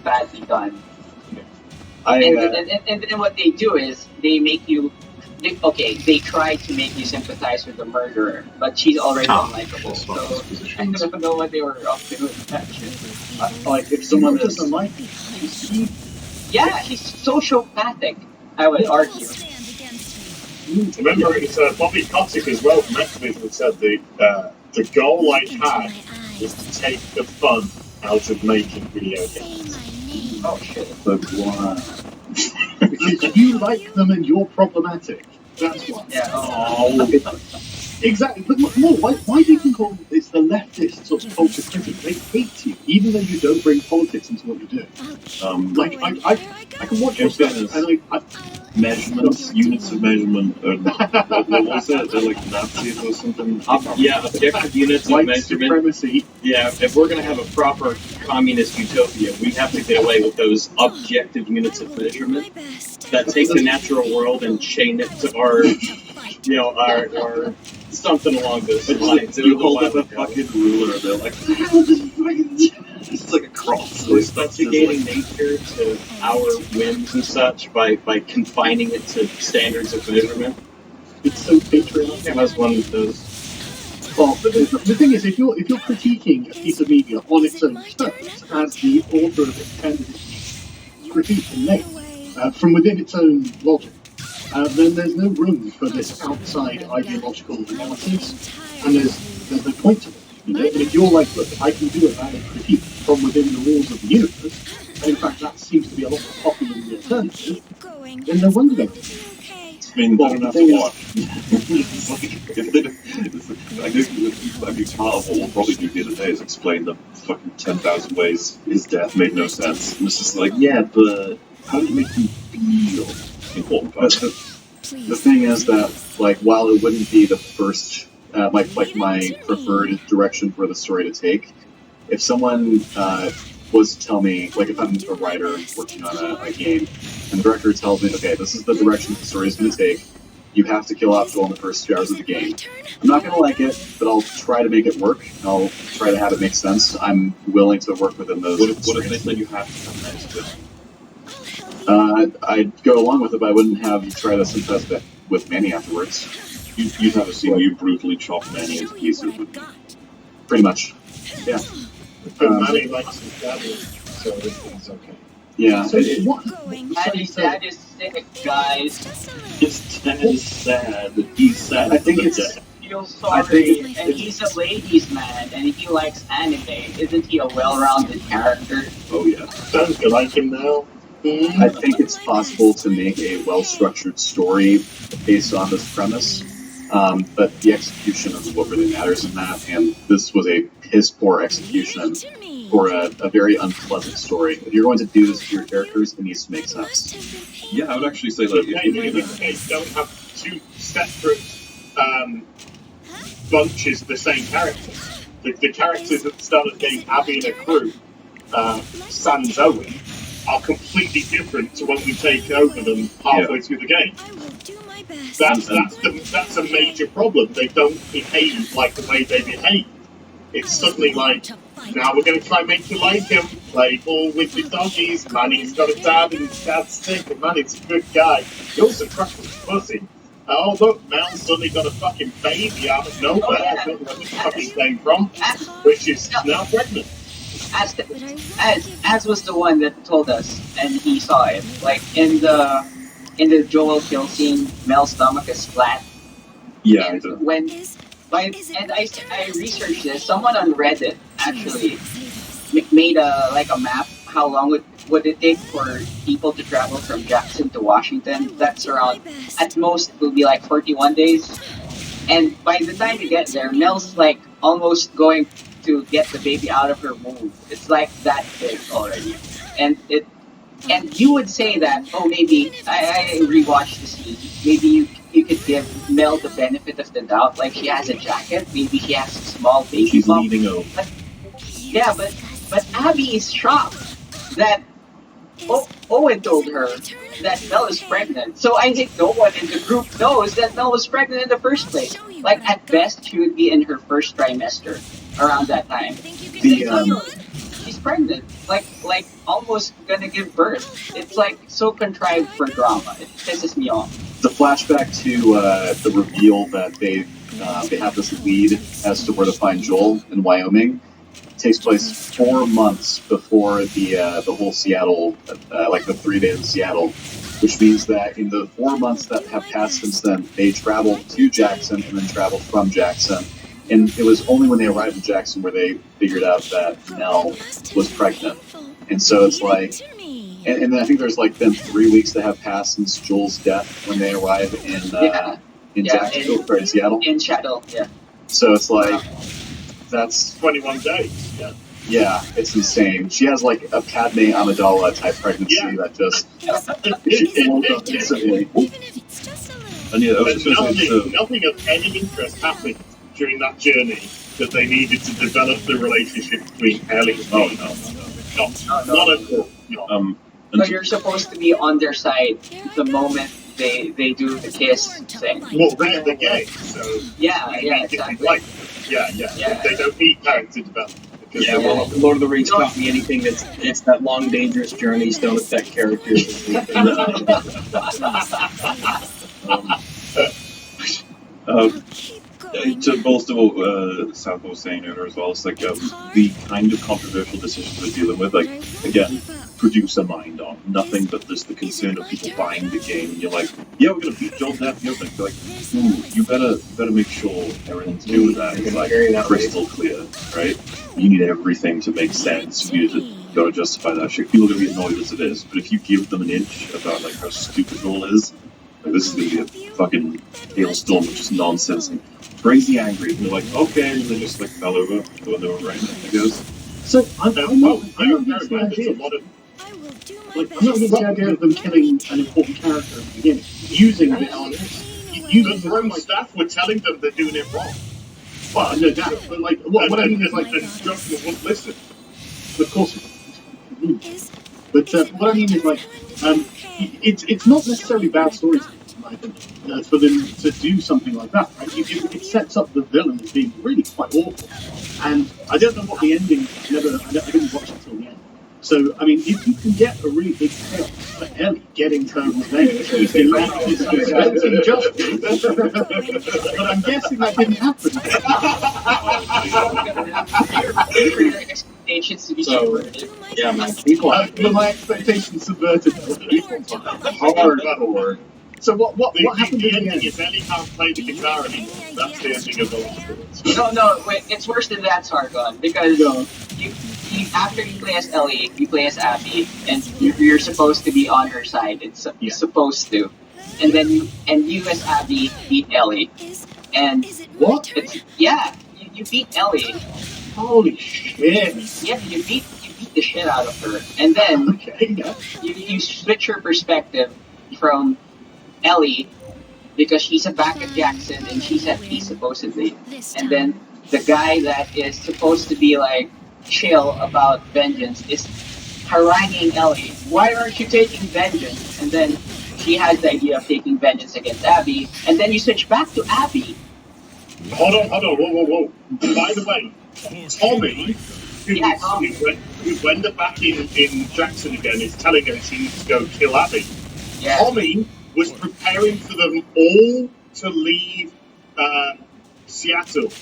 badly done. I, And then what they do is they make you. They try to make you sympathize with the murderer, but she's already unlikable. So I don't know what they were up to with that shit. like if someone doesn't like Yeah, she's sociopathic, I would argue. Remember, it's Bobby Kotick as well from Activision that said the goal I had was to take the fun out of making video games. Oh shit. but why? because you like them and you're problematic. That's why. Yeah. Oh, Exactly. But no, why do you think it's the leftist sort of culture critic? They hate you, even though you don't bring politics into what you do. Like I can watch your stuff and measurements, units of measurement, what was it? They're like Nazis or something? Yeah, objective units of white measurement. supremacy. Yeah, if we're going to have a proper communist utopia, we have to get away with those objective units of measurement that take the natural world and chain it to our, our something along those lines. You hold up a fucking ruler, they're like, it's like a cross. We're subjugating nature to our whims and such by confining it to standards of measurement. It's so patriotic. That was one of those. Well, the thing is, if you're critiquing a piece of media on its own terms, as the author of it intended it to be critiqued and made, from within its own logic, then there's no room for this outside ideological analysis, and there's no point to it. You know? And if you're like, look, I can do a valid critique from within the walls of the universe, and in fact that seems to be a lot more popular than the alternative, then no wonder they're I mean, they don't have to watch. It's like, I think part of what we'll probably do here today is explain that fucking 10,000 ways his death made no sense. And it's just like, yeah, but how did it make you feel? Important part. the thing is that, like, while it wouldn't be the first, my preferred direction for the story to take, if someone was to tell me, like, if I'm a writer working on a game, and the director tells me, okay, this is the direction the story is going to take, you have to kill off Joel in the first 2 hours of the game. I'm not going to like it, but I'll try to make it work. I'll try to have it make sense. I'm willing to work within those. What if they said you have to come next to it? I'd go along with it, but I wouldn't have tried to synthesize with Manny afterwards. You'd have a scene you brutally chop Manny into pieces with Pretty much. Yeah. But Manny likes his daddy, so everything's okay. Yeah. So what? Manny's dad is sick, guys. His dad is sad. He's sad. I think it's. Feel sorry, and he's a ladies' man, and he likes anime. Isn't he a well-rounded character? Oh yeah. Sounds good, like him now. I think it's possible to make a well-structured story based on this premise, but the execution is what really matters in that, and this was a piss-poor execution for a very unpleasant story. If you're going to do this to your characters, it needs to make sense. Yeah, I would actually say like You don't have two separate bunches of the same characters. The characters at the start of the game, Abby and her crew, Sans Owen, are completely different to when we take over them halfway through the game. That's a major problem. They don't behave like the way they behave. It's suddenly like, now we're going to try and make you like him. Play ball with your doggies. Manny's got a dad and his dad's sick, and Manny's a good guy. He also trucks his pussy. Oh look, Mel's suddenly got a fucking baby out of nowhere. I don't know where the fucking came from, which is now pregnant. As was the one that told us, and he saw it. Like in the Joel kill scene, Mel's stomach is flat. yeah, I And do. I researched this. Someone on Reddit actually made a map. How long would it take for people to travel from Jackson to Washington? That's around, at most, it will be like 41 days. And by the time you get there, Mel's like almost going to get the baby out of her womb. It's like that big already. And you would say that, oh, maybe, I rewatched the scene, maybe you could give Mel the benefit of the doubt, like she has a jacket, maybe she has a small baby She's bump. leading over. But Abby is shocked that Owen told her that Mel is pregnant. So I think no one in the group knows that Mel was pregnant in the first place. Like, at best, she would be in her first trimester around that time. She's pregnant. Like almost gonna give birth. It's like so contrived for drama. It pisses me off. The flashback to the reveal that they have this lead as to where to find Joel in Wyoming takes place 4 months before the whole Seattle, like the 3 days in Seattle, which means that in the 4 months that have passed since then, they traveled to Jackson and then traveled from Jackson. And it was only when they arrived in Jackson where they figured out that Nell was pregnant. And so it's like, and then I think there's like been 3 weeks that have passed since Joel's death when they arrive in Jacksonville, or in Seattle. In Seattle, yeah. So it's like, that's 21 days. Yeah. Yeah, it's insane. She has like a Padme Amidala type pregnancy that just she woke up instantly. And yeah, I was But just gonna say, so, nothing of any interest happened during that journey that they needed to develop the relationship between Ellie and oh me. no. Not at all. No. And But you're supposed to be on their side the moment they do the kiss thing. Well, they're the gay, so Yeah, you yeah, need to be exactly. like, yeah. They don't need character development. Because Yeah, well, Lord of the Rings taught me anything that's it's that long, dangerous journeys don't affect characters. to bolster what South was saying earlier as well, it's like the kind of controversial decisions we're dealing with, like, again, producer mind on nothing but there's the concern of people buying the game, and you're like, yeah, we're gonna beat Joel to death, you're like, ooh, you better make sure everything to do with that is like crystal clear, right? You need everything to make sense. You gotta justify that shit. People are gonna be annoyed as it is, but if you give them an inch about like how stupid Joel is, like this is gonna be a fucking hailstorm of just nonsense and crazy angry. And they're like, okay, and they just like fell over when they were right, I guess. So I'm not against the There's idea. a lot of Like, I'm not against the idea of them killing an important character at the beginning, using the elements. the throne staff were telling them they're doing it wrong. Well, no doubt, but like, what I mean is like, the instructor wouldn't listen. of course. But what I mean is like, it's not necessarily bad storytelling, in my opinion, for them to do something like that. Right? It sets up the villain as being really quite awful, and I don't know what the ending. I didn't watch it till the end. So I mean, if you can get a really big payoff for Ellie getting her revenge, in justice, but I'm guessing that didn't happen. Your expectations to be So, subverted. yeah, man, people are But my expectations subverted. Hardcore. So what The happened in the ending end? is Ellie can't play the guitar anymore. That's the ending of the last one. No, wait, it's worse than that, Sargon, because No. you after you play as Ellie, you play as Abby, and you're supposed to be on her side. You're supposed to, and then you as Abby beat Ellie, and What? you beat Ellie. Holy shit! Yeah, you beat the shit out of her, and then Okay, yeah. you switch her perspective from Ellie because she's a back at Jackson and she's at peace supposedly, and then the guy that is supposed to be like chill about vengeance is haranguing Ellie. Why aren't you taking vengeance? And then she has the idea of taking vengeance against Abby, and then you switch back to Abby. Hold on, whoa. By the way, Tommy, who's when they're back in Jackson again, is telling her she needs to go kill Abby. Yeah. Tommy was preparing for them all to leave Seattle.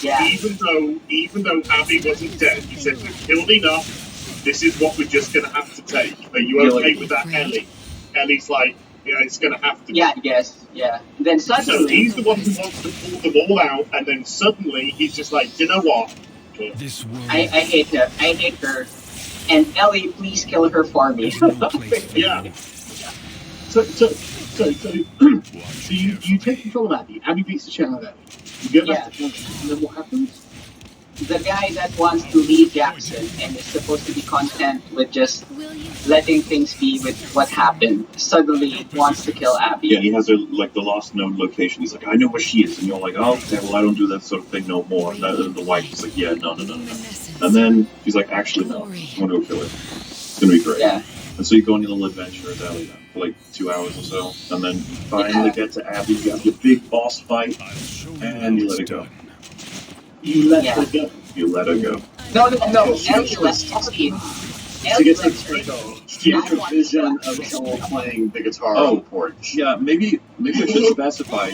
Yeah. Even though Abby wasn't dead, he said, we've killed enough, this is what we're just going to have to take. Are you okay with that, Ellie? Ellie's like, yeah, it's going to have to be. Yeah, I guess. Yeah. Then So suddenly, he's the one who wants to pull them all out, and then suddenly he's just like, you know what? This world I hate her. I hate her. And Ellie, please kill her for me. is no place for Yeah. you. So you take control of Abby. Abby beats the shit out of Abby. You go back to Jackson, and then what happens? The guy that wants to leave Jackson and is supposed to be content with just letting things be with what happened suddenly wants to kill Abby. Yeah, he has her like the last known location. He's like, I know where she is, and you're like, oh, okay, well, I don't do that sort of thing no more. And the wife is like, yeah, no. And then he's like, actually, no, I'm gonna go kill her. It's gonna be great. Yeah. And so you go on your little adventure as Ellie then, for like 2 hours or so, and then you finally get to Abby. You have your big boss fight, and you let it go. You let Yeah. her go. You let her go. No. Ellie left Ellie. She gets lets her a, go. she gets I a want vision to of Joel playing the guitar Oh. on the porch. Yeah, maybe I should specify.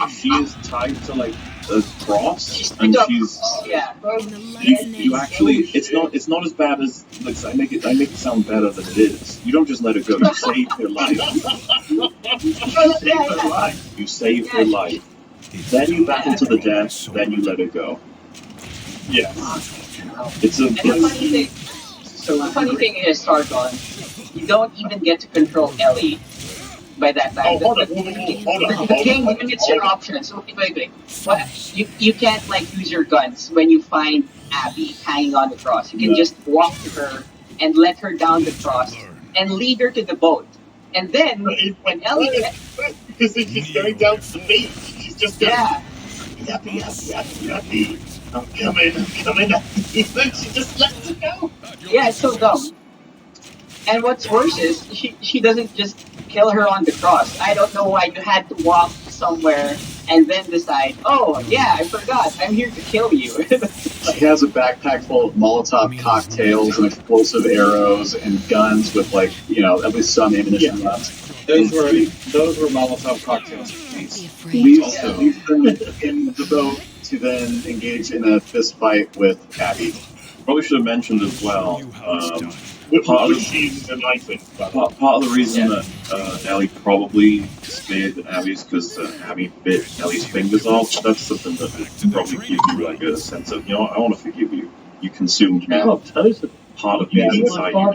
She is tied to like a cross, and she's Yeah. you actually it's not as bad as like I make it sound better than it is. You don't just let her go. You save her life. You save her life. You save her life. Then you battle to the death. Then you let her go. Yes. It's a And the funny thing is, Sargon, you don't even get to control Ellie by that time. Oh, hold on, The hold game on. limits your options. Wait. What? You can't like use your guns when you find Abby hanging on the cross. You can just walk to her and let her down the cross and lead her to the boat. And then when Ellie because then she's going down to the beach. She's just going, happy. I'm coming. Then she just lets it go. yeah, it's so dumb. And what's worse is she doesn't just kill her on the cross. I don't know why you had to walk somewhere and then decide, oh yeah, I forgot, I'm here to kill you. She has a backpack full of Molotov cocktails and explosive arrows and guns with like, at least some ammunition left. Those were Molotov cocktails. Leaves them in the boat to then engage in a fist fight with Abby. Probably should have mentioned as well. Which she's a knife in. Part of the reason that Ellie probably spared Abby's because Abby bit Ellie's fingers off. That's something that would probably give you like a sense of, I want to forgive you. You consumed me. Oh, totally. Part of me is inside you.